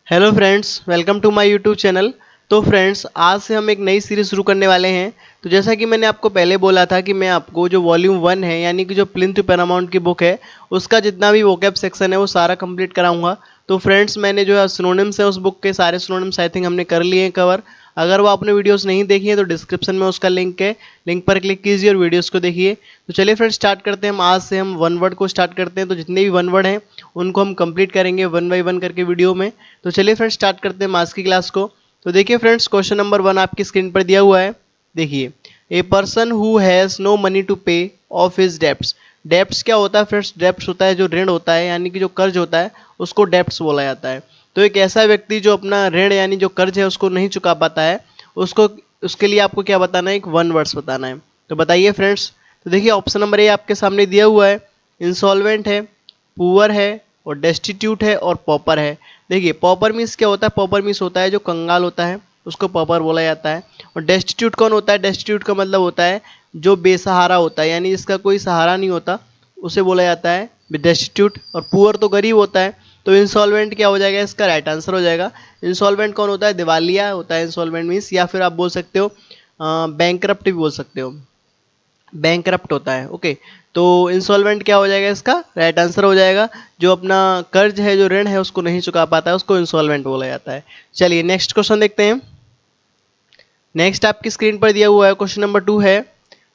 Hello friends, welcome to my YouTube channel. तो friends, आज से हम एक नई सीरीज शुरू करने वाले हैं। तो जैसा कि मैंने आपको पहले बोला था कि मैं आपको जो वॉल्यूम 1 है, यानी कि जो प्लिंथ पैरामाउंट की बुक है, उसका जितना भी वोकैब सेक्शन है वो सारा कंप्लीट कराऊंगा। तो फ्रेंड्स, मैंने जो है सिनोनिम्स है उस बुक के सारे सिनोनिम्स आई थिंक हमने कर लिए हैं कवर। अगर वो आपने वीडियोस नहीं देखी है तो डिस्क्रिप्शन में उसका लिंक है, लिंक पर क्लिक कीजिए और वीडियोस को देखिए। तो चलिए फ्रेंड्स, स्टार्ट करते हैं। हम आज से हम वन वर्ड को स्टार्ट करते हैं। तो जितने भी वन वर्ड हैं उनको हम कंप्लीट करेंगे वन बाई वन करके वीडियो में। तो चलिए फ्रेंड्स, स्टार्ट करते हैं आज की क्लास को। तो देखिए फ्रेंड्स, क्वेश्चन नंबर 1 आपकी स्क्रीन पर दिया हुआ है। देखिए, a person who has no money to pay off his debts. Debts क्या होता है फ्रेंड्स? डेप्ट्स होता है जो ऋण होता है, यानी कि जो कर्ज होता है उसको डेप्ट्स बोला जाता है। तो एक ऐसा व्यक्ति जो अपना ऋण यानी जो कर्ज है उसको नहीं चुका पाता है, उसको उसके लिए आपको क्या बताना है? एक वन वर्ड्स बताना है। तो बताइए फ्रेंड्स। तो देखिए, ऑप्शन नंबर ए आपके सामने दिया हुआ है। इंसॉल्वेंट है, पुअर है और डेस्टिट्यूट है और पॉपर है। देखिए, पॉपर मीन्स क्या होता है? पॉपर मीन्स होता है जो कंगाल होता है, उसको पॉपर बोला जाता है। और डेस्टिट्यूट कौन होता है? डेस्टिट्यूट का मतलब होता है जो बेसहारा होता है, यानी जिसका कोई सहारा नहीं होता, उसे बोला जाता है डेस्टिट्यूट। और पुअर तो गरीब होता है। तो इंसॉल्वेंट क्या हो जाएगा? इसका राइट आंसर हो जाएगा। इंसॉल्वेंट कौन होता है? दिवालिया होता है इंसॉल्वेंट मीन्स, या फिर आप बोल सकते हो बैंकरप्ट भी बोल सकते हो। बैंकरप्ट होता है। ओके, तो इंसॉल्वेंट क्या हो जाएगा? इसका राइट आंसर हो जाएगा। जो अपना कर्ज है, जो ऋण है, उसको नहीं चुका पाता है, उसको इंसॉल्वेंट बोला जाता है। चलिए नेक्स्ट क्वेश्चन देखते हैं। नेक्स्ट आपकी स्क्रीन पर दिया हुआ है, क्वेश्चन नंबर 2 है।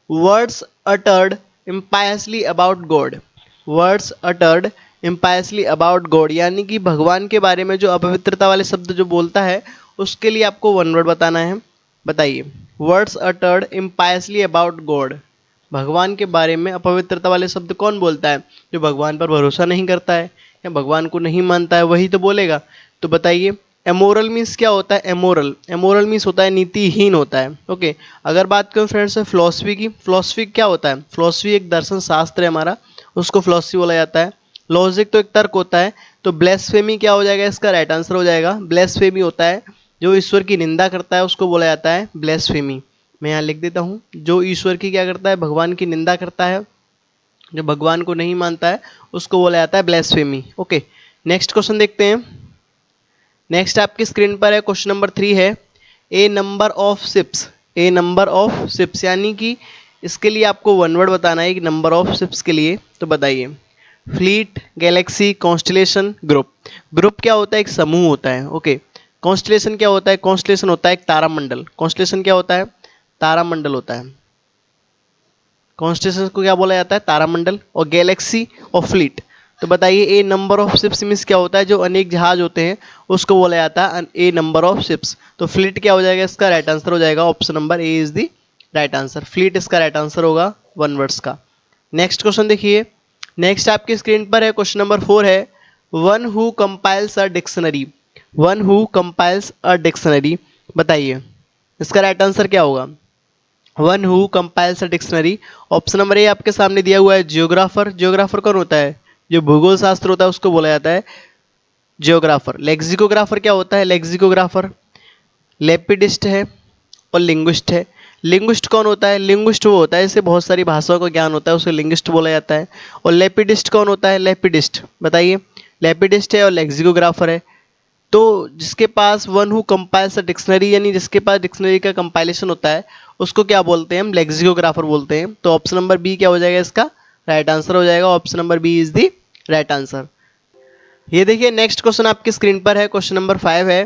Words uttered impiously about God. Words uttered impiously about God, यानी कि भगवान के बारे में जो अपवित्रता वाले शब्द जो बोलता है उसके लिए आपको वन वर्ड बताना है। बताइए, words uttered impiously about God, भगवान के बारे में अपवित्रता वाले शब्द कौन बोलता है? जो भगवान पर भरोसा नहीं करता है या भगवान को नहीं मानता है, वही तो बोलेगा। तो बताइए, एमोरल मीन्स क्या होता है? एमोरल, एमोरल मीन्स होता है नीतिहीन होता है। ओके, अगर बात करूँ फ्रेंड्स फिलोसफी की, फिलोसफी क्या होता है? फिलोसफी एक दर्शन शास्त्र है हमारा, उसको फिलोसफी बोला जाता है। लॉजिक तो एक तर्क होता है। तो ब्लेसफेमी क्या हो जाएगा? इसका राइट आंसर हो जाएगा। ब्लेसफेमी होता है जो ईश्वर की निंदा करता है, उसको बोला जाता है ब्लेसफेमी। मैं यहाँ लिख देता हूँ, जो ईश्वर की क्या करता है? भगवान की निंदा करता है, जो भगवान को नहीं मानता है, उसको बोला जाता है ब्लेसफेमी। ओके, नेक्स्ट क्वेश्चन देखते हैं। नेक्स्ट आपकी स्क्रीन पर है, क्वेश्चन नंबर 3 है। A number of ships. A number of ships, यानी कि इसके लिए आपको वन वर्ड बताना है, एक नंबर ऑफ शिप्स के लिए। तो बताइए, fleet, Galaxy, constellation, group. Group क्या होता है? एक समूह होता है। ओके, कॉन्स्टलेशन क्या होता है? कॉन्स्टलेशन होता है एक तारामंडल। कॉन्स्टलेशन क्या होता है? तारामंडल होता है। कॉन्स्टलेशन को क्या बोला जाता है? तारामंडल। और गैलेक्सी और फ्लीट। तो बताइए, ए नंबर ऑफ शिप्स मीन्स क्या होता है? जो अनेक जहाज होते हैं उसको बोला जाता है ए नंबर ऑफ शिप्स। तो फ्लीट क्या हो जाएगा? इसका राइट आंसर हो जाएगा option number A is the right answer. Fleet इसका राइट आंसर होगा वन वर्ड्स का। नेक्स्ट क्वेश्चन देखिए। नेक्स्ट आपकी स्क्रीन पर है, क्वेश्चन नंबर 4 है। One who compiles a dictionary. One who compiles a dictionary, बताइए इसका राइट आंसर क्या होगा? One who compiles a dictionary. Option number ए आपके सामने दिया हुआ है, जियोग्राफर। जियोग्राफर कौन होता है? जो भूगोल शास्त्र होता है उसको बोला जाता है जियोग्राफर। लेक्सिकोग्राफर क्या होता है? लेक्सिकोग्राफर। लेपिडिस्ट है और लिंग्विस्ट है। लिंग्विस्ट कौन होता है? लिंग्विस्ट वो होता है जिसे बहुत सारी भाषाओं का ज्ञान होता है, उसे लिंग्विस्ट बोला जाता है। और लेपिडिस्ट कौन होता है? लेपिडिस्ट, बताइए। लेपिडिस्ट है और लेक्सिकोग्राफर है। तो जिसके पास one who compiles a dictionary, यानी जिसके पास डिक्शनरी का कंपाइलेशन होता है, उसको क्या बोलते हैं? हम लेक्सिकोग्राफर बोलते हैं। तो ऑप्शन नंबर बी क्या हो जाएगा? इसका राइट आंसर हो जाएगा। Option number B is the right answer. ये देखिए, नेक्स्ट क्वेश्चन आपकी स्क्रीन पर है, क्वेश्चन नंबर 5 है।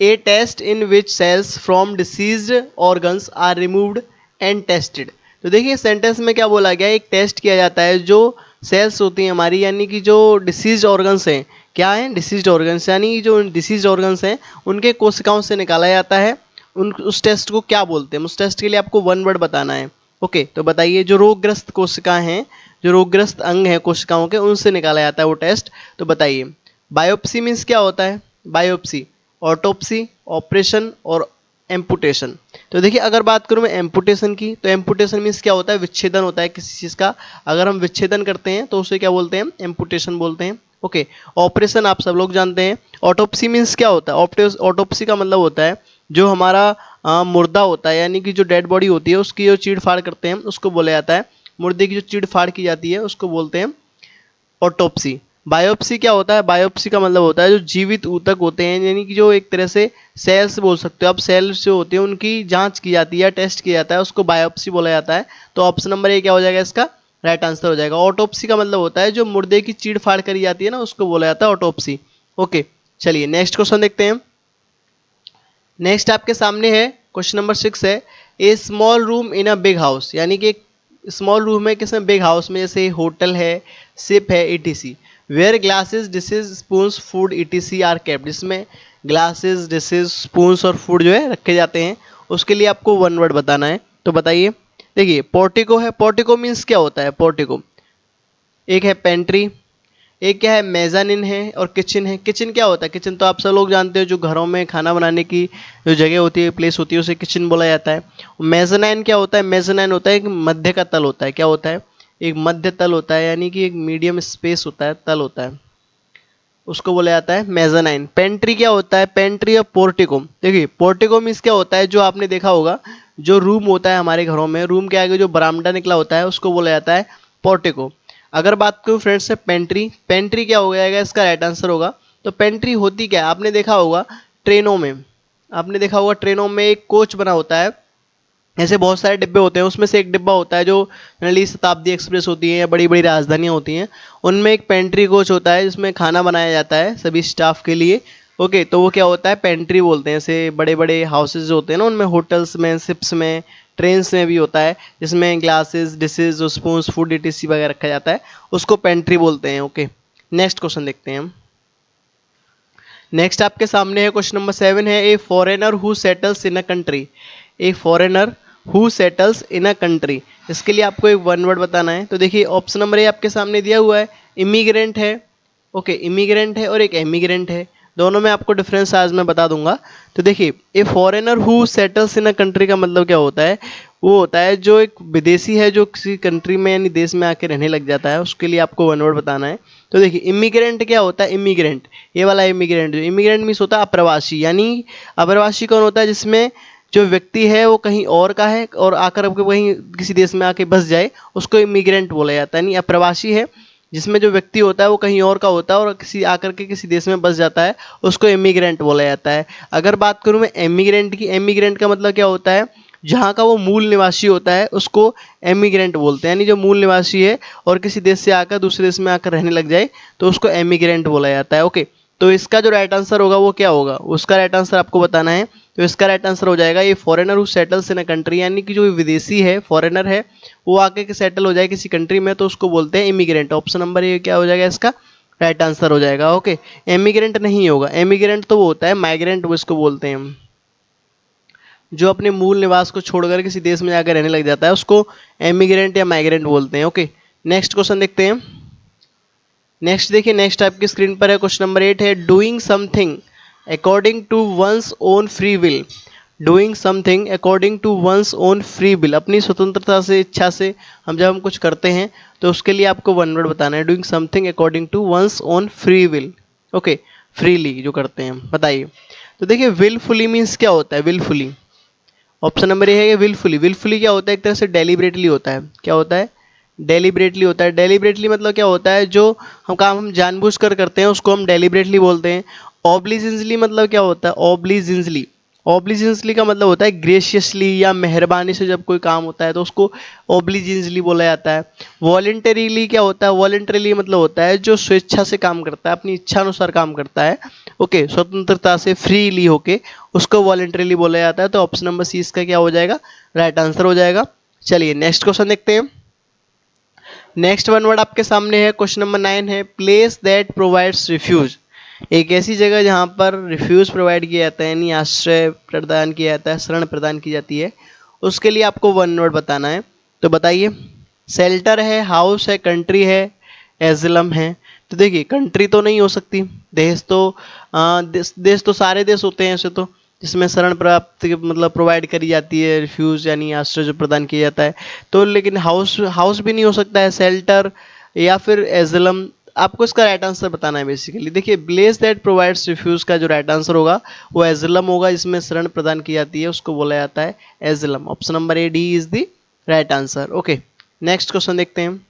A test in which cells from diseased organs are removed and tested. तो देखिए, सेंटेंस में क्या बोला गया? एक टेस्ट किया जाता है जो सेल्स होती हैं हमारी, यानी कि जो डिसीज्ड ऑर्गन्स हैं। क्या है? डिसीज्ड ऑर्गन्स, यानी जो डिसीज्ड ऑर्गन्स हैं उनके कोशिकाओं से निकाला जाता है। उस टेस्ट को क्या बोलते हैं? उस टेस्ट के लिए आपको वन वर्ड बताना है। ओके, तो बताइए, जो रोगग्रस्त कोशिकाएं हैं, जो रोगग्रस्त अंग हैं कोशिकाओं के, उनसे निकाला जाता है वो टेस्ट। तो बताइए, बायोप्सी मीन्स क्या होता है? बायोप्सी, ऑटोप्सी, ऑपरेशन और एम्पुटेशन। तो देखिए, अगर बात करूं मैं एम्पुटेशन की, तो एम्पुटेशन मीन्स क्या होता है? विच्छेदन होता है किसी चीज़ का। अगर हम विच्छेदन करते हैं तो उसे क्या बोलते हैं? एम्पुटेशन बोलते हैं। ओके, ऑपरेशन आप सब लोग जानते हैं। ऑटोप्सी मीन्स क्या होता है? ऑटोप्सी का मतलब होता है जो हमारा मुर्दा होता है, यानी कि जो डेड बॉडी होती है उसकी जो चीड़ फाड़ करते हैं उसको बोला जाता है। मुर्दे की जो चीड़ फाड़ की जाती है उसको बोलते हैं ऑटोप्सी। बायोप्सी क्या होता है? बायोप्सी का मतलब होता है जो जीवित ऊतक होते हैं, यानी कि जो एक तरह से सेल्स बोल सकते हो आप, सेल्स जो होते हैं उनकी जांच की जाती है, टेस्ट किया जाता है, उसको बायोप्सी बोला जाता है। तो ऑप्शन नंबर ए क्या हो जाएगा इसका? राइट आंसर हो जाएगा। ऑटोप्सी का मतलब होता है जो मुर्दे की चीड़ फाड़ करी जाती है ना, उसको बोला जाता है ऑटोप्सी। ओके, चलिए नेक्स्ट क्वेश्चन देखते हैं। नेक्स्ट आपके सामने है क्वेश्चन नंबर 6 है, a small room in a big house, यानी कि एक स्मॉल रूम है किसमें? बिग हाउस में, जैसे होटल है, शिप है, etc. Where glasses, dishes, spoons, food etc are kept, जिसमें ग्लासेस, डिशेज, स्पून्स और फूड जो है रखे जाते हैं। उसके लिए आपको वन वर्ड बताना है, तो बताइए। देखिए पोर्टिको है, पोर्टिको मीन्स क्या होता है? पोर्टिको एक है पेंट्री, एक क्या है मेजानिन है, और किचन है। किचन क्या होता है? किचन तो आप सब लोग जानते हो, जो घरों में खाना बनाने की जो जगह होती है, प्लेस होती है, उसे किचन बोला जाता है। मेजानाइन क्या होता है? मेजानाइन होता है एक मध्य का तल होता है। क्या होता है? एक मध्य तल होता है, यानी कि एक मीडियम स्पेस होता है, तल होता है, उसको बोला जाता है मेजानाइन। पेंट्री क्या होता है? पेंट्री और पोर्टिको, देखिए पोर्टिको मीन्स क्या होता है, जो आपने देखा होगा जो रूम होता है हमारे घरों में, रूम के आगे जो बरामदा निकला होता है उसको बोला जाता है पोर्टिको। अगर बात करूँ फ्रेंड्स से पेंट्री, पेंट्री क्या हो जाएगा? इसका राइट आंसर होगा। तो पेंट्री होती क्या है? आपने देखा होगा ट्रेनों में, आपने देखा होगा ट्रेनों में एक कोच बना होता है, ऐसे बहुत सारे डिब्बे होते हैं, उसमें से एक डिब्बा होता है जो जनरली शताब्दी एक्सप्रेस होती है या बड़ी बड़ी राजधानियाँ होती हैं, उनमें एक पेंट्री कोच होता है जिसमें खाना बनाया जाता है सभी स्टाफ के लिए। ओके, तो वो क्या होता है? पेंट्री बोलते हैं। ऐसे बड़े बड़े हाउसेज जो होते हैं ना, उनमें होटल्स में, शिप्स में, ट्रेन्स में भी होता है, जिसमें glasses, dishes, spoons, food etc वगैरह रखा जाता है, उसको पेंट्री बोलते हैं। ओके, नेक्स्ट क्वेश्चन देखते हैं हम। नेक्स्ट आपके सामने है क्वेश्चन नंबर 7 है, ए foreigner who settles in a country, A foreigner who settles in a country, इसके लिए आपको एक वन वर्ड बताना है। तो देखिए ऑप्शन नंबर ए आपके सामने दिया हुआ है, इमिग्रेंट है। ओके, इमिग्रेंट है और एक एमिग्रेंट है, दोनों में आपको डिफरेंस आज मैं बता दूंगा। तो देखिए ए foreigner who settles in a country का मतलब क्या होता है? वो होता है जो एक विदेशी है जो किसी कंट्री में यानी देश में आके रहने लग जाता है, उसके लिए आपको वन वर्ड बताना है। तो देखिए इमिग्रेंट क्या होता है? इमिग्रेंट, ये वाला इमिग्रेंट, जो इमिग्रेंट मीन्स होता है अप्रवासी, यानी अप्रवासी कौन होता है? जिसमें जो व्यक्ति है वो कहीं और का है और आकर आपके कहीं किसी देश में आके बस जाए, उसको इमिग्रेंट बोला जाता है। यानी अप्रवासी है जिसमें जो व्यक्ति होता है वो कहीं और का होता है और किसी आकर के किसी देश में बस जाता है, उसको इमिग्रेंट बोला जाता है। अगर बात करूँ मैं एमिग्रेंट की, एमिग्रेंट का मतलब क्या होता है? जहाँ का वो मूल निवासी होता है उसको एमिग्रेंट बोलते हैं, यानी जो मूल निवासी है और किसी देश से आकर दूसरे देश में आकर रहने लग जाए तो उसको एमिग्रेंट बोला जाता है। ओके, तो इसका जो राइट आंसर होगा वो क्या होगा? उसका राइट आंसर आपको बताना है। तो इसका राइट आंसर हो जाएगा ये foreigner who settles in a country, यानी कि जो विदेशी है, फॉरेनर है, वो आके के सेटल हो जाए किसी कंट्री में, तो उसको बोलते हैं इमिग्रेंट। ऑप्शन नंबर ये क्या हो जाएगा? इसका राइट आंसर हो जाएगा। ओके, एमिग्रेंट नहीं होगा, एमिग्रेंट तो वो होता है माइग्रेंट, वो इसको बोलते हैं हम, जो अपने मूल निवास को छोड़कर किसी देश में जाकर रहने लग जाता है उसको एमिग्रेंट या माइग्रेंट बोलते हैं। ओके, नेक्स्ट क्वेश्चन देखते हैं। नेक्स्ट देखिए, नेक्स्ट आपकी स्क्रीन पर है क्वेश्चन नंबर 8 है, doing something according to one's own free will, doing something according to one's own free will, अपनी स्वतंत्रता से, इच्छा से हम जब हम कुछ करते हैं तो उसके लिए आपको वन वर्ड बताना है, doing something according to one's own free will. Okay, freely जो करते हैं, बताइए। तो देखिए विलफुली मीन्स क्या होता है? विलफुली, ऑप्शन नंबर ए है कि विलफुली, विलफुली क्या होता है? एक तरह से डेलिबरेटली होता है। क्या होता है? डेलिबरेटली होता है। डेलिबरेटली मतलब क्या होता है? जो हम काम हम जानबूझकर करते हैं उसको हम डेलिबरेटली बोलते हैं। ऑब्लिजेंसली मतलब क्या होता है? ऑब्लिजेंसली, ऑब्लिजेंसली का मतलब होता है ग्रेशियसली या मेहरबानी से जब कोई काम होता है तो उसको ऑब्लिजेंसली बोला जाता है। वॉलेंटरीली क्या होता है? वॉलेंटरीली मतलब होता है जो स्वेच्छा से काम करता है, अपनी इच्छा अनुसार काम करता है। ओके, स्वतंत्रता से, फ्रीली होके, उसको वॉलेंटरीली बोला जाता है। तो ऑप्शन नंबर सी इसका क्या हो जाएगा? राइट आंसर हो जाएगा। चलिए नेक्स्ट क्वेश्चन देखते हैं। नेक्स्ट वन वर्ड आपके सामने है, क्वेश्चन नंबर 9 है, प्लेस दैट प्रोवाइड्स रिफ्यूज, एक ऐसी जगह जहाँ पर रिफ्यूज प्रोवाइड किया जाता है, यानी आश्रय प्रदान किया जाता है, शरण प्रदान की जाती है, उसके लिए आपको वन वर्ड बताना है। तो बताइए, शेल्टर है, हाउस है, कंट्री है, एजलम है। तो देखिए कंट्री तो नहीं हो सकती, देश तो देश तो सारे देश होते हैं ऐसे तो, जिसमें शरण प्राप्त मतलब प्रोवाइड करी जाती है, रिफ्यूज यानी आश्रय जो प्रदान किया जाता है। तो लेकिन हाउस हाउस भी नहीं हो सकता है, शेल्टर या फिर एजलम। आपको इसका राइट आंसर बताना है बेसिकली। देखिए प्लेस दैट प्रोवाइड्स रिफ्यूज का जो राइट आंसर होगा वो एजलम होगा, जिसमें शरण प्रदान की जाती है, उसको बोला जाता है asylum. Option number A D is the right answer. Okay, next question देखते हैं।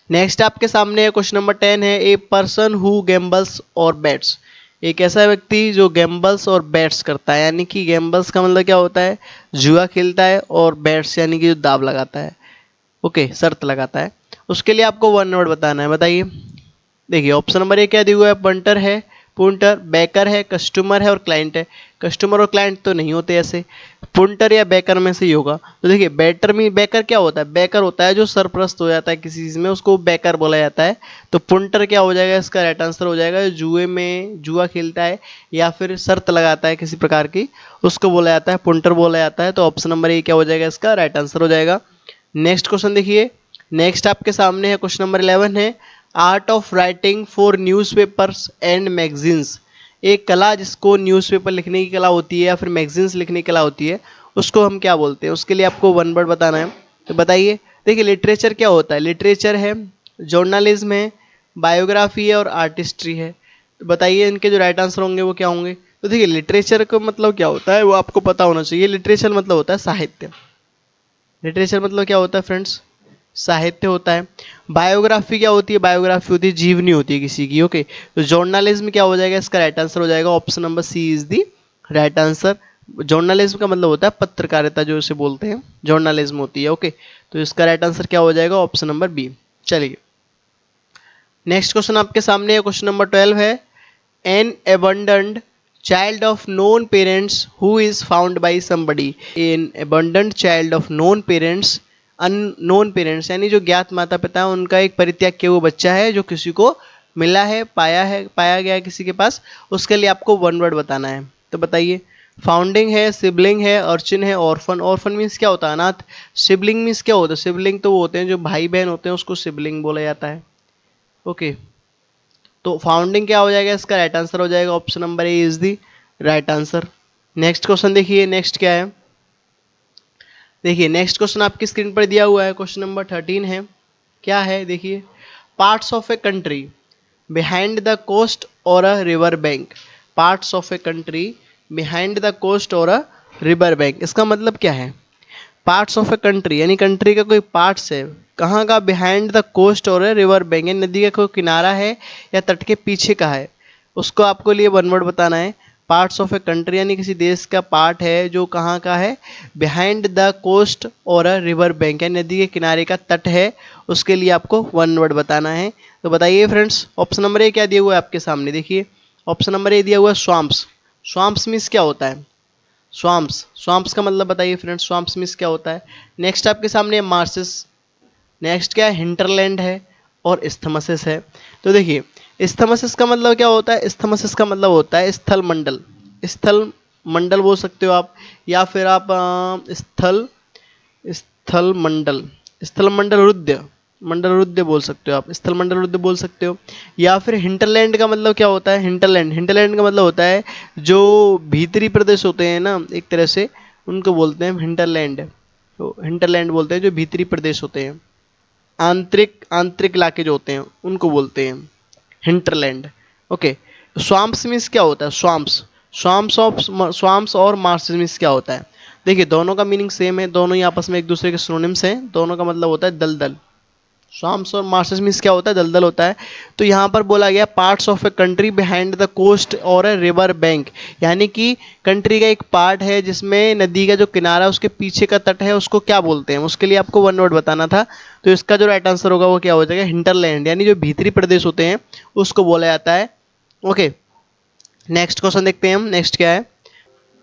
नेक्स्ट आपके सामने है क्वेश्चन नंबर 10 है, ए पर्सन हु गैम्बल्स और बेट्स। एक ऐसा व्यक्ति जो गैम्बल्स और बेट्स करता है, यानी कि गैम्बल्स का मतलब क्या होता है, जुआ खेलता है, और बेट्स यानी कि जो दाव लगाता है, ओके, शर्त लगाता है। उसके लिए आपको वन वर्ड बताना है, बताइए। देखिए ऑप्शन नंबर ए क्या दिया हुआ है, पंटर है, पुंटर, बैकर है, कस्टमर है और क्लाइंट है। कस्टमर और क्लाइंट तो नहीं होते ऐसे, पुंटर या बैकर में से ही होगा। तो देखिए बैटर में बैकर क्या होता है, बैकर होता है जो सरप्रस्त हो जाता है किसी चीज़ में, उसको बैकर बोला जाता है। तो पुंटर क्या हो जाएगा, इसका राइट आंसर हो जाएगा जुए में जुआ खेलता है या फिर शर्त लगाता है किसी प्रकार की, उसको बोला जाता है पुंटर बोला जाता है। तो ऑप्शन नंबर ए क्या हो जाएगा, इसका राइट आंसर हो जाएगा। नेक्स्ट क्वेश्चन देखिए, नेक्स्ट आपके सामने है क्वेश्चन नंबर 11 है, art of writing for newspapers and magazines. एक कला जिसको न्यूज़पेपर लिखने की कला होती है या फिर मैगजीन्स लिखने की कला होती है, उसको हम क्या बोलते हैं। उसके लिए आपको वन वर्ड बताना है, तो बताइए। देखिए लिटरेचर क्या होता है, लिटरेचर है, जर्नलिज्म है, बायोग्राफी है और आर्टिस्ट्री है। तो बताइए इनके जो राइट आंसर होंगे वो क्या होंगे। तो देखिए लिटरेचर का मतलब क्या होता है वो आपको पता होना चाहिए। लिटरेचर मतलब होता है साहित्य। लिटरेचर मतलब क्या होता है फ्रेंड्स, साहित्य होता है। बायोग्राफी क्या होती है, बायोग्राफी होती है जीवनी होती है किसी की, ओके। तो जर्नलिज्म क्या हो जाएगा, इसका राइट आंसर हो जाएगा option number C is the right answer. Journalism का मतलब होता है पत्रकारिता, जो इसे बोलते हैं जर्नलिज्म होती है, ओके। तो इसका राइट आंसर क्या हो जाएगा, ऑप्शन नंबर बी। चलिए नेक्स्ट क्वेश्चन आपके सामने है, क्वेश्चन नंबर 12 है, N abandoned child of known parents who is found by somebody। an abandoned child of known parents, unknown parents यानी जो ज्ञात माता पिता है उनका एक परित्याग किया हुआ बच्चा है जो किसी को मिला है, पाया गया है किसी के पास। उसके लिए आपको वन वर्ड बताना है, तो बताइए। फाउंडिंग है, सिबलिंग है, अर्चिन है, ऑर्फन। ऑर्फन मीन्स क्या होता है, अनाथ। सिबलिंग मीन्स क्या होता है, सिबलिंग तो वो होते हैं जो भाई बहन होते हैं, उसको सिबलिंग बोला जाता है, ओके। तो फाउंडिंग क्या हो जाएगा, इसका राइट आंसर हो जाएगा option number A is the right answer. Next question देखिए, नेक्स्ट क्या है। देखिए नेक्स्ट क्वेश्चन आपकी स्क्रीन पर दिया हुआ है, क्वेश्चन नंबर 13 है। क्या है देखिए, parts of a country behind the coast और a river bank. Parts of a country behind the coast और अ रिवर बैंक, इसका मतलब क्या है। पार्ट्स ऑफ ए कंट्री यानी कंट्री का कोई पार्ट्स है, कहाँ का, बिहाइंड द कोस्ट और रिवर बैंक यानी नदी का कोई किनारा है या तट के पीछे का है, उसको आपको लिए वन वर्ड बताना है। पार्ट्स ऑफ ए कंट्री यानी किसी देश का पार्ट है जो कहाँ का है, बिहाइंड द कोस्ट और रिवर बैंक यानी नदी के किनारे का तट है, उसके लिए आपको वन वर्ड बताना है। तो बताइए फ्रेंड्स, ऑप्शन नंबर ए क्या दिया हुआ है आपके सामने, देखिए ऑप्शन नंबर ए दिया हुआ है स्वाम्प्स। स्वाम्प्स मीन्स क्या होता है, स्वाम्प्स। स्वाम्प्स का मतलब बताइए फ्रेंड्स, स्वाम्प्स मीन्स क्या होता है। नेक्स्ट आपके सामने मार्सेस। नेक्स्ट क्या है, हिंटरलैंड है और इस्थमसिस है। तो देखिए इस्थमसिस का मतलब क्या होता है, इस्थमसिस का मतलब होता है स्थल मंडल। स्थल मंडल बोल सकते हो आप, या फिर आप स्थल स्थल मंडल, स्थल मंडल रुद्र, मंडल रुद्र बोल सकते हो आप, स्थल मंडल रुद्र बोल सकते हो। या फिर हिंटरलैंड का मतलब क्या होता है, हिंटरलैंड, हिंटरलैंड का मतलब होता है जो भीतरी प्रदेश होते हैं ना एक तरह से, उनको बोलते हैं हिंटरलैंड। तो हिंटरलैंड बोलते हैं जो भीतरी प्रदेश होते हैं, आंतरिक आंतरिक इलाके जो होते हैं उनको बोलते हैं हिंटरलैंड, ओके। स्वाम्प्स मीन्स क्या होता है, स्वाम्प्स, स्वाम्प्स और मार्सेस मीन्स क्या होता है। देखिए दोनों का मीनिंग सेम है, दोनों ही आपस में एक दूसरे के सिनोनिम्स हैं, दोनों का मतलब होता है दलदल। स्वाम्प्स और मार्सेस मीन्स क्या होता है, दलदल होता है। तो यहाँ पर बोला गया parts of a country behind the coast और ए रिवर बैंक, यानी कि कंट्री का एक पार्ट है जिसमें नदी का जो किनारा उसके पीछे का तट है, उसको क्या बोलते हैं। उसके लिए आपको वन वर्ड बताना था। तो इसका जो राइट आंसर होगा वो क्या हो जाएगा, हिंटरलैंड, यानी जो भीतरी प्रदेश होते हैं उसको बोला जाता है, ओके। नेक्स्ट क्वेश्चन देखते हैं हम, नेक्स्ट क्या है।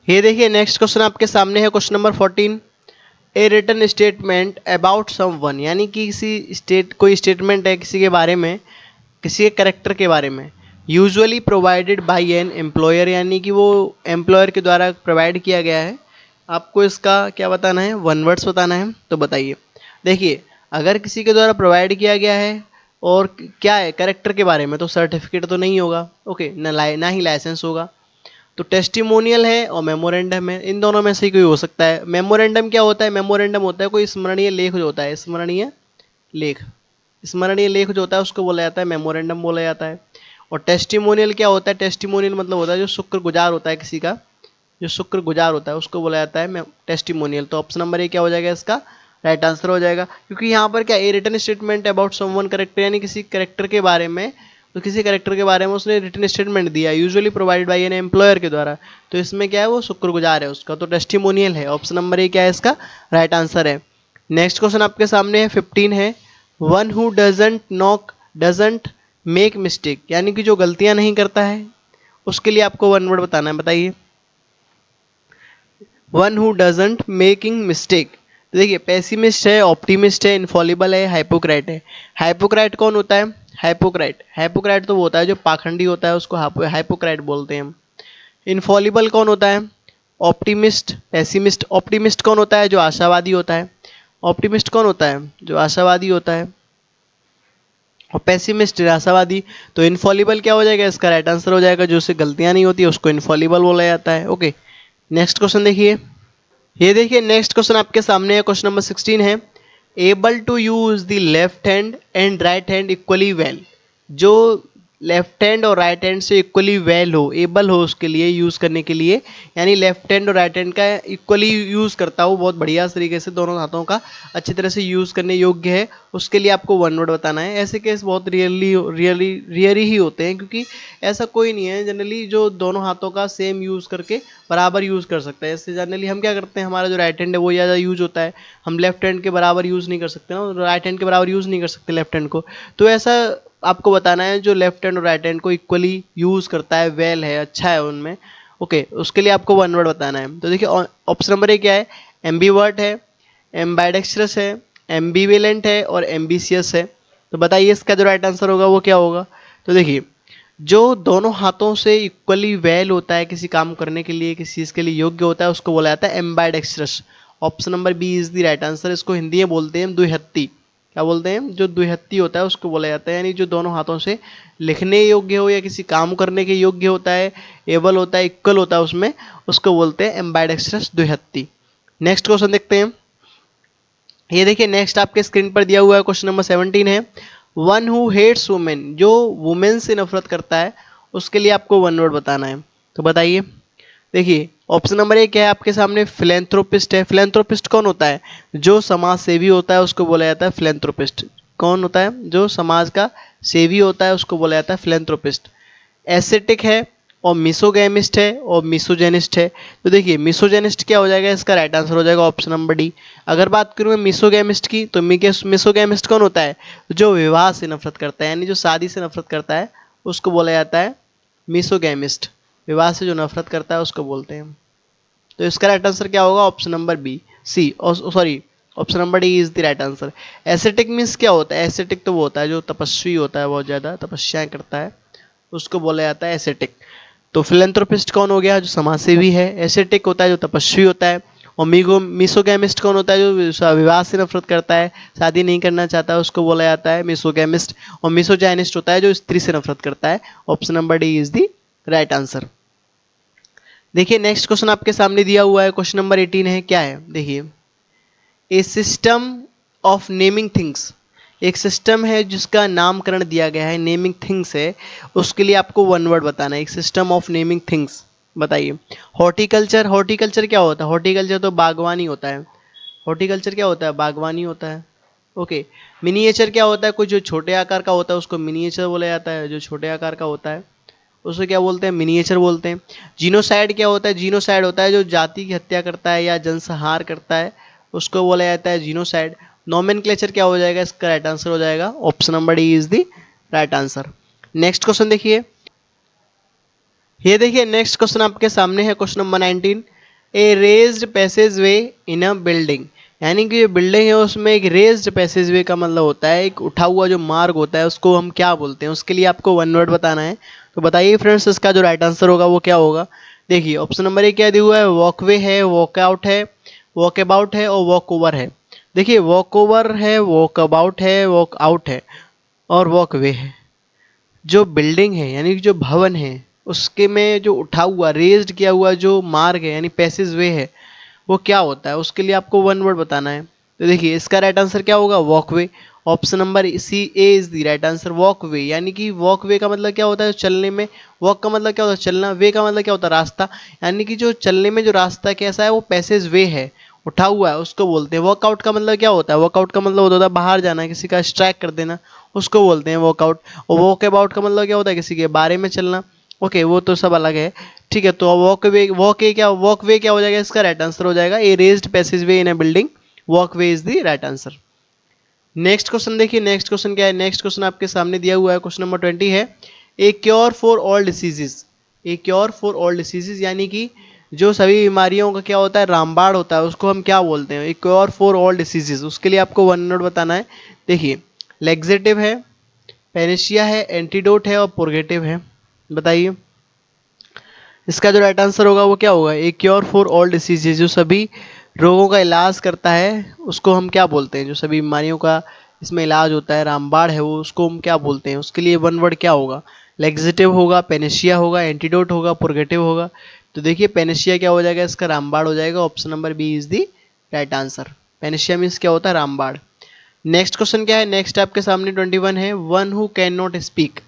ये देखिए नेक्स्ट क्वेश्चन आपके सामने है, question number 14, a written statement about someone, यानी कि किसी स्टेट, कोई स्टेटमेंट है किसी के बारे में, किसी के करेक्टर के बारे में, usually provided by an employer, यानी कि वो एम्प्लॉयर के द्वारा प्रोवाइड किया गया है। आपको इसका क्या बताना है, वन वर्ड्स बताना है, तो बताइए। देखिए अगर किसी के द्वारा प्रोवाइड किया गया है और क्या है करेक्टर के बारे में, तो सर्टिफिकेट तो नहीं होगा, ओके, ना ही लाइसेंस होगा। तो टेस्टिमोनियल है और मेमोरेंडम है, इन दोनों में से कोई हो सकता है। मेमोरेंडम क्या होता है, मेमोरेंडम होता है कोई स्मरणीय लेख जो होता है, स्मरणीय लेख, स्मरणीय लेख जो होता है उसको बोला जाता है मेमोरेंडम बोला जाता है। और टेस्टिमोनियल क्या होता है, टेस्टिमोनियल मतलब होता है जो शुक्रगुजार होता है किसी का, जो शुक्रगुजार होता है उसको बोला जाता है टेस्टिमोनियल। तो ऑप्शन नंबर ए क्या हो जाएगा इसका राइट आंसर हो जाएगा, क्योंकि यहाँ पर क्या, a written statement about someone character, यानी किसी करेक्टर के बारे में, तो किसी करेक्टर के बारे में उसने रिटन स्टेटमेंट दिया, usually provided by an employer के द्वारा, तो इसमें क्या है, वो शुक्रगुजार है उसका, तो टेस्टिमोनियल है। ऑप्शन नंबर ए क्या है इसका राइट आंसर है। नेक्स्ट क्वेश्चन आपके सामने है 15 है, one who doesn't knock doesn't make mistake, यानी कि जो गलतियां नहीं करता है उसके लिए आपको वन वर्ड बताना है, बताइए। One who doesn't making mistake, तो देखिए पेसिमिस्ट है, ऑप्टिमिस्ट है, इनफॉलिबल है, हाइपोक्राइट है। हाइपोक्राइट कौन होता है? हाइपोक्राइट तो वो होता है जो पाखंडी होता है, उसको हाइपोक्राइट बोलते हैं हम। इनफॉलिबल कौन होता है? Optimist, pessimist. ऑप्टिमिस्ट कौन होता है? जो आशावादी होता है। ऑप्टिमिस्ट कौन होता है? जो आशावादी होता है। और पेसिमिस्ट निराशावादी। तो इनफॉलिबल क्या हो जाएगा? इसका राइट आंसर हो जाएगा, जो उससे गलतियां नहीं होती उसको इनफॉलिबल बोला जाता है। ओके, नेक्स्ट क्वेश्चन देखिए। ये देखिए नेक्स्ट क्वेश्चन आपके सामने है, क्वेश्चन नंबर 16 है, able to use the left hand and right hand equally well, जो लेफ्ट हैंड और राइट हैंड से इक्वली वेल हो, एबल हो उसके लिए यूज़ करने के लिए, यानी लेफ्ट हैंड और राइट हैंड का इक्वली यूज़ करता हो, बहुत बढ़िया तरीके से दोनों हाथों का अच्छी तरह से यूज़ करने योग्य है, उसके लिए आपको वन वर्ड बताना है। ऐसे केस बहुत रियरी ही होते हैं, क्योंकि ऐसा कोई नहीं है जनरली जो दोनों हाथों का सेम यूज़ करके बराबर यूज़ कर सकता है। इससे जनरली हम क्या करते हैं, हमारा जो राइट हैंड है वो ज़्यादा यूज़ होता है, हम लेफ्ट हैंड के बराबर यूज़ नहीं कर सकते ना, राइट हैंड के बराबर यूज़ नहीं कर सकते लेफ्ट हैंड को। तो ऐसा आपको बताना है जो लेफ्ट हैंड और राइट हैंड को इक्वली यूज़ करता है, वेल है, अच्छा है उनमें। ओके, उसके लिए आपको वन वर्ड बताना है। तो देखिए ऑप्शन नंबर ए क्या है? एम्बीवर्ट है, एम्बाइडेक्स्ट्रस है, एम्बीवेलेंट है और एम्बिशियस है। तो बताइए इसका जो राइट आंसर होगा वो क्या होगा? तो देखिए जो दोनों हाथों से इक्वली वेल होता है, किसी काम करने के लिए, किसी चीज़ के लिए योग्य होता है, उसको बोला जाता है ambidextrous. Option number B is the right answer. इसको हिंदी में बोलते हैं द्विहत्ती। क्या बोलते हैं? जो द्विहत्ती होता है उसको बोला जाता है, यानी जो दोनों हाथों से लिखने योग्य हो या किसी काम करने के योग्य होता है, एबल होता है, इक्वल होता है उसमें, उसको बोलते हैं एम्बाइडेक्स्ट्रस द्विहत्ती। नेक्स्ट क्वेश्चन देखते हैं। ये देखिए नेक्स्ट आपके स्क्रीन पर दिया हुआ है, क्वेश्चन नंबर 17 है, वन हु हेट्स वुमेन, जो वुमेन से नफरत करता है, उसके लिए आपको वन वर्ड बताना है। तो बताइए। देखिए ऑप्शन नंबर ए क्या है आपके सामने? फिलेंथ्रोपिस्ट है। फिलेंथ्रोपिस्ट कौन होता है? जो समाज सेवी होता है उसको बोला जाता है फिलेंथ्रोपिस्ट। कौन होता है? जो समाज का सेवी होता है उसको बोला जाता है फिलेंथ्रोपिस्ट। एसेटिक है और मिसोगैमिस्ट है और मिसोजेनिस्ट है। तो देखिए मिसोजेनिस्ट क्या हो जाएगा? इसका राइट आंसर हो जाएगा ऑप्शन नंबर डी। अगर बात करूँ मैं मिसोगैमिस्ट की, तो मिसोगैमिस्ट कौन होता है? जो विवाह से नफरत करता है, यानी जो शादी से नफरत करता है उसको बोला जाता है मिसोगैमिस्ट। विवाह से जो नफरत करता है उसको बोलते हैं। तो इसका राइट आंसर क्या होगा? Option number B, C, sorry, option number D is the right answer. Ascetic means क्या होता है? एसेटिक तो वो होता है जो तपस्वी होता है, बहुत ज़्यादा तपस्याएं करता है, उसको बोला जाता है एसेटिक। तो फिलेंथ्रोपिस्ट कौन हो गया? जो समाज सेवी है। एसेटिक होता है जो तपस्वी होता है। और मिसोगैमिस्ट कौन होता है? जो विवाह से नफरत करता है, शादी नहीं करना चाहता है, उसको बोला जाता है मिसोगैमिस्ट। और मिसोजाइनिस्ट होता है जो स्त्री से नफरत करता है। Option number D is the right answer. देखिए नेक्स्ट क्वेश्चन आपके सामने दिया हुआ है, क्वेश्चन नंबर 18 है, क्या है? देखिए, ए सिस्टम ऑफ नेमिंग थिंग्स, एक सिस्टम है जिसका नामकरण दिया गया है, नेमिंग थिंग्स है, उसके लिए आपको वन वर्ड बताना है। एक सिस्टम ऑफ नेमिंग थिंग्स, बताइए। हॉर्टिकल्चर, हॉर्टिकल्चर क्या होता है? हॉर्टिकल्चर तो बागवानी होता है। हॉर्टिकल्चर क्या होता है? बागवानी होता है। ओके। मिनिएचर क्या होता है? कुछ जो छोटे आकार का होता है उसको मिनिएचर बोला जाता है, जो छोटे आकार का होता है उसे क्या बोलते हैं? मिनिएचर बोलते हैं। जीनोसाइड क्या होता है? जीनोसाइड होता है जो जाति की हत्या करता है या जनसंहार करता है, उसको बोला जाता है जीनोसाइड। नोमेनक्लेचर क्या हो जाएगा? इसका राइट आंसर हो जाएगा option number D is the right answer. Next question देखिए। ये देखिए नेक्स्ट क्वेश्चन आपके सामने है, क्वेश्चन नंबर 19, ए रेज्ड पैसेज वे इन अ बिल्डिंग, यानी कि जो बिल्डिंग है उसमें एक रेज्ड पैसेज वे का मतलब होता है एक उठा हुआ जो मार्ग होता है, उसको हम क्या बोलते हैं? उसके लिए आपको वन वर्ड बताना है। तो बताइए फ्रेंड्स इसका जो राइट आंसर होगा वो क्या होगा? देखिए ऑप्शन नंबर ए क्या दिया हुआ है? वॉकवे है, वॉकआउट है, वॉक अबाउट है और वॉक ओवर है। देखिए वॉक ओवर है, वॉक अबाउट है, वॉक आउट है और वॉक वे है। जो बिल्डिंग है यानी कि जो भवन है उसके में जो उठा हुआ रेज्ड किया हुआ जो मार्ग है यानी पैसेज वे है, वो क्या होता है? उसके लिए आपको वन वर्ड बताना है। तो देखिए इसका राइट आंसर क्या होगा? Walkway. Option number C a is the right answer. Walkway यानी कि वॉकवे का मतलब क्या होता है? चलने में। वॉक का मतलब क्या होता है? चलना। वे का मतलब क्या होता है? रास्ता। यानी कि जो चलने में जो रास्ता कैसा है वो पैसेज वे है, उठा हुआ है उसको बोलते हैं। वर्कआउट का मतलब क्या होता है? वर्कआउट का मतलब होता है बाहर जाना, किसी का स्ट्राइक कर देना, उसको बोलते हैं वर्कआउट। और वॉक अबाउट का मतलब क्या होता है? किसी के बारे में चलना। ओके, वो तो सब अलग है। ठीक है, तो वॉक वे क्या हो जाएगा? इसका राइट आंसर हो जाएगा a raised passageway in a building, walkway is the right answer. Next question देखिए, नेक्स्ट क्वेश्चन क्या है? नेक्स्ट क्वेश्चन आपके सामने दिया हुआ है, क्वेश्चन नंबर 20 है, ए cure for all diseases. A cure for all diseases यानी कि जो सभी बीमारियों का क्या होता है? रामबाण होता है, उसको हम क्या बोलते हैं? ए क्योर फॉर ऑल डिसीजेज। उसके लिए आपको वन वर्ड बताना है। देखिए, लेग्जेटिव है, पेनिशिया है, एंटीडोट है और पुर्गेटिव है। बताइए इसका जो राइट आंसर होगा वो क्या होगा? ए क्योर फॉर ऑल डिसीजेज, जो सभी रोगों का इलाज करता है उसको हम क्या बोलते हैं? जो सभी बीमारियों का इसमें इलाज होता है, रामबाण है वो, उसको हम क्या बोलते हैं? उसके लिए वन वर्ड क्या होगा? लेग्जेटिव होगा, पेनिशिया होगा, एंटीडोट होगा, पुर्गेटिव होगा। तो देखिए पेनिशिया क्या हो जाएगा? इसका रामबाण हो जाएगा। Option number B is the right answer. Panacea means क्या होता है? रामबाण। नेक्स्ट क्वेश्चन क्या है? नेक्स्ट आपके सामने 21 है, one who can not speak.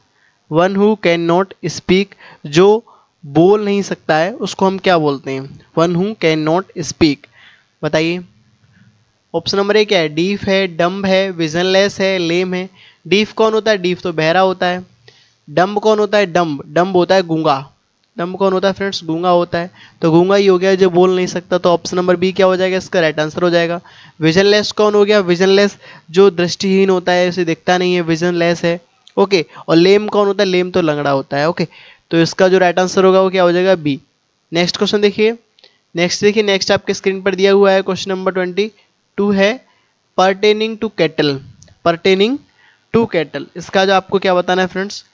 One who can not speak, जो बोल नहीं सकता है उसको हम क्या बोलते हैं? One who can not speak. बताइए ऑप्शन नंबर ए क्या है? डीफ है, डम्ब है, विजनलेस है, लेम है। डीफ कौन होता है? डीफ तो बहरा होता है। डम्ब कौन होता है? डम्ब डम्ब होता है गूंगा। डम्ब कौन होता है फ्रेंड्स? गूंगा होता है। तो गूंगा ही हो गया जो बोल नहीं सकता, तो ऑप्शन नंबर बी क्या हो जाएगा? इसका राइट आंसर हो जाएगा। विजनलेस कौन हो गया? विजनलेस जो दृष्टिहीन होता है, उसे दिखता नहीं है, विजनलेस है। ओके, और लेम कौन होता है? लेम तो लंगड़ा होता है। ओके, तो इसका जो राइट आंसर होगा वो क्या हो जाएगा? बी। नेक्स्ट क्वेश्चन देखिए, नेक्स्ट आपके स्क्रीन पर दिया हुआ है, क्वेश्चन नंबर 22 है, pertaining to cattle. Pertaining to cattle, इसका जो आपको क्या बताना है फ्रेंड्स?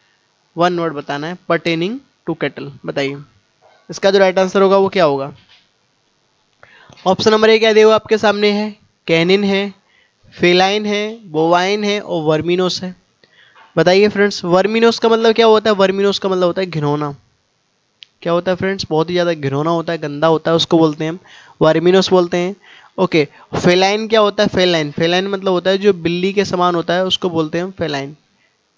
वन वर्ड बताना है, परटेनिंग टू कैटल। बताइए इसका जो राइट आंसर होगा वो क्या होगा? ऑप्शन नंबर ए क्या दिया हुआ आपके सामने है? कैनिन है, फेलाइन है, बोवाइन है और वर्मिनोस है। बताइए फ्रेंड्स वर्मिनोस का मतलब क्या होता है? वर्मिनोस का मतलब होता है घिनौना। क्या होता है फ्रेंड्स? बहुत ही ज़्यादा घिनौना होता है, गंदा होता है, उसको बोलते हैं हम वर्मिनोस बोलते हैं। ओके, फेलाइन क्या होता है? फेलाइन, फेलाइन मतलब होता है जो बिल्ली के समान होता है, उसको बोलते हैं हम फेलाइन।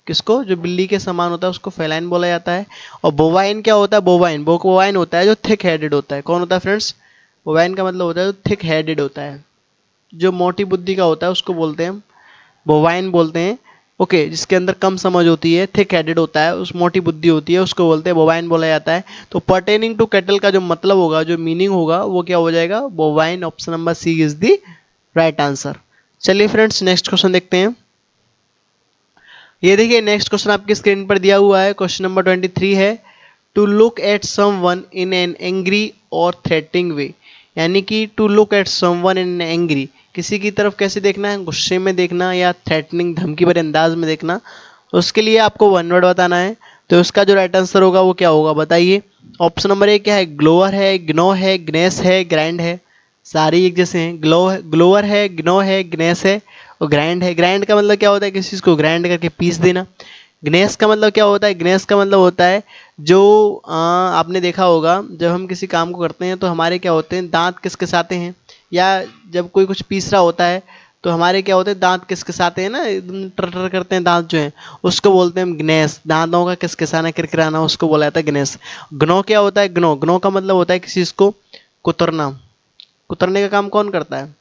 किसको? जो बिल्ली के समान होता है उसको फेलाइन बोला जाता है। और बोवाइन क्या होता है? बोवाइन बोवाइन होता है जो थिक हेडेड होता है। कौन होता है फ्रेंड्स? बोवाइन का मतलब होता है जो थिक हेडेड होता है, जो मोटी बुद्धि का होता है, उसको बोलते हैं हम बोवाइन बोलते हैं। ओके, जिसके अंदर कम समझ होती है, थिक हेडेड होता है, उस मोटी बुद्धि होती है, उसको बोलते हैं बोवाइन बोला जाता है। तो पर्टेनिंग टू कैटल का जो मतलब होगा, जो मीनिंग होगा वो क्या हो जाएगा? Bovine. Option number C is the right answer. चलिए फ्रेंड्स नेक्स्ट क्वेश्चन देखते हैं। ये देखिए नेक्स्ट क्वेश्चन आपकी स्क्रीन पर दिया हुआ है, क्वेश्चन नंबर 23 है, to look at someone in an angry और थ्रेटनिंग वे। यानी कि to look at someone in angry, किसी की तरफ कैसे देखना है? गुस्से में देखना या थ्रेटनिंग धमकी भरे अंदाज में देखना। उसके लिए आपको वन वर्ड बताना है। तो उसका जो राइट आंसर होगा वो क्या होगा? बताइए ऑप्शन नंबर ए क्या है? ग्लोअर है, ग्नो है, ग्नेस है, ग्रैंड है। सारी एक जैसे हैं। ग्लोअर है, ग्नो है, ग्नेस है और ग्राइंड है। ग्राइंड का मतलब क्या होता है? किसी चीज़ को ग्राइंड करके पीस देना। ग्नेस का मतलब क्या होता है? ग्नेस का मतलब होता है जो आपने देखा होगा जब हम किसी काम को करते हैं तो हमारे क्या होते हैं? दांत किसकिसाते हैं, या जब कोई कुछ पीस रहा होता है तो हमारे क्या होते हैं? दांत किसकिसाते हैं ना, एकदम टर टर करते हैं दांत जो हैं, उसको बोलते हैं हम ग्नेस। दांतों का किसकिसाना, किरकिराना, उसको बोला जाता है ग्नेस। ग्नो क्या होता है? ग्नो ग्नो का मतलब होता है किसी चीज़ को कुतरना। कुतरने का काम कौन करता है?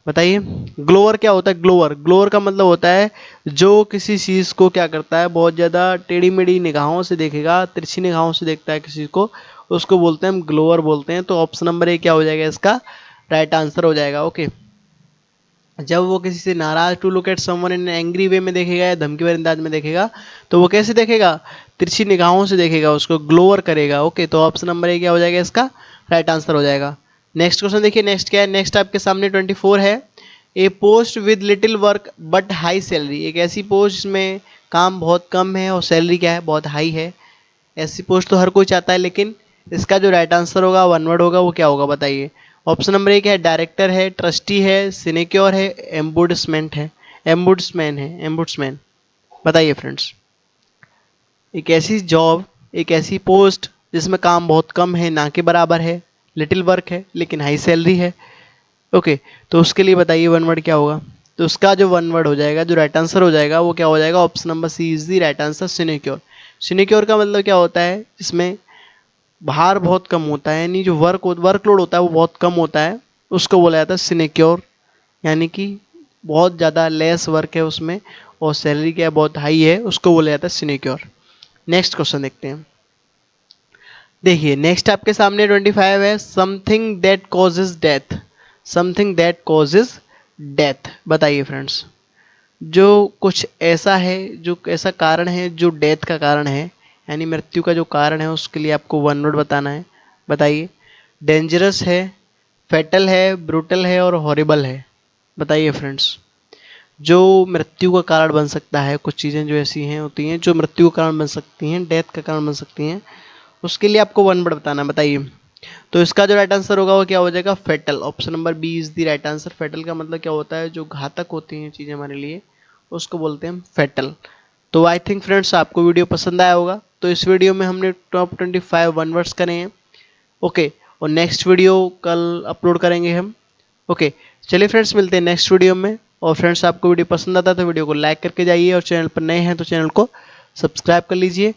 बताइए। ग्लोअर क्या होता है? ग्लोअर ग्लोअर का मतलब होता है जो किसी चीज़ को क्या करता है? बहुत ज़्यादा टेढ़ी मेढ़ी निगाहों से देखेगा, तिरछी निगाहों से देखता है किसी को, उसको बोलते हैं हम ग्लोअर बोलते हैं। तो ऑप्शन नंबर ए क्या हो जाएगा? इसका राइट आंसर हो जाएगा। ओके, जब वो किसी से नाराज, to look at someone in angry way में देखेगा या धमकी भरे अंदाज में देखेगा, तो वो कैसे देखेगा? तिरछी निगाहों से देखेगा, उसको ग्लोअर करेगा। ओके, तो ऑप्शन नंबर ए क्या हो जाएगा? इसका राइट आंसर हो जाएगा। नेक्स्ट क्वेश्चन देखिए, नेक्स्ट क्या है? नेक्स्ट आपके सामने 24 है, a post with little work but high salary. एक ऐसी पोस्ट जिसमें काम बहुत कम है और सैलरी क्या है? बहुत हाई है। ऐसी पोस्ट तो हर कोई चाहता है, लेकिन इसका जो राइट आंसर होगा, वन वर्ड होगा, वो क्या होगा? बताइए। ऑप्शन नंबर एक है डायरेक्टर है, ट्रस्टी है, सिनेक्योर है, एम्बुड्समेंट है, एम्बुड्समैन है, एम्बुड्समैन। बताइए फ्रेंड्स एक ऐसी जॉब, एक ऐसी पोस्ट जिसमें काम बहुत कम है, ना के बराबर है, लिटिल वर्क है लेकिन हाई सैलरी है। ओके, तो उसके लिए बताइए वन वर्ड क्या होगा? तो उसका जो वन वर्ड हो जाएगा, जो राइट आंसर हो जाएगा, वो क्या हो जाएगा? Option number C is the right answer, sinecure. Sinecure का मतलब क्या होता है? इसमें भार बहुत कम होता है, यानी जो वर्कलोड होता है वो बहुत कम होता है। उसको बोला जाता है सिनेक्योर, यानी कि बहुत ज़्यादा लेस वर्क है उसमें और सैलरी क्या है बहुत हाई है, उसको बोला जाता है सिनेक्योर। नेक्स्ट क्वेश्चन देखते हैं। देखिए नेक्स्ट आपके सामने 25 है, something that causes death. Something that causes death, बताइए फ्रेंड्स, जो कुछ ऐसा है, जो ऐसा कारण है जो डेथ का कारण है, यानी मृत्यु का जो कारण है, उसके लिए आपको वन वर्ड बताना है। बताइए, डेंजरस है, फैटल है, ब्रूटल है और हॉरिबल है। बताइए फ्रेंड्स, जो मृत्यु का कारण बन सकता है, कुछ चीज़ें जो ऐसी हैं होती हैं जो मृत्यु का कारण बन सकती हैं, डेथ का कारण बन सकती हैं, उसके लिए आपको वन वर्ड बताना है। बताइए, तो इसका जो राइट आंसर होगा वो क्या हो जाएगा, fatal. Option number B is the right answer. Fatal का मतलब क्या होता है, जो घातक होती हैं चीज़ें हमारे लिए, उसको बोलते हैं फेटल। तो आई थिंक फ्रेंड्स आपको वीडियो पसंद आया होगा। तो इस वीडियो में हमने टॉप 25 वन वर्ड्स करे हैं। ओके, और नेक्स्ट वीडियो कल अपलोड करेंगे हम। ओके, चलिए फ्रेंड्स मिलते हैं नेक्स्ट वीडियो में। और फ्रेंड्स आपको वीडियो पसंद आता है तो वीडियो को लाइक करके जाइए, और चैनल पर नए हैं तो चैनल को सब्सक्राइब कर लीजिए।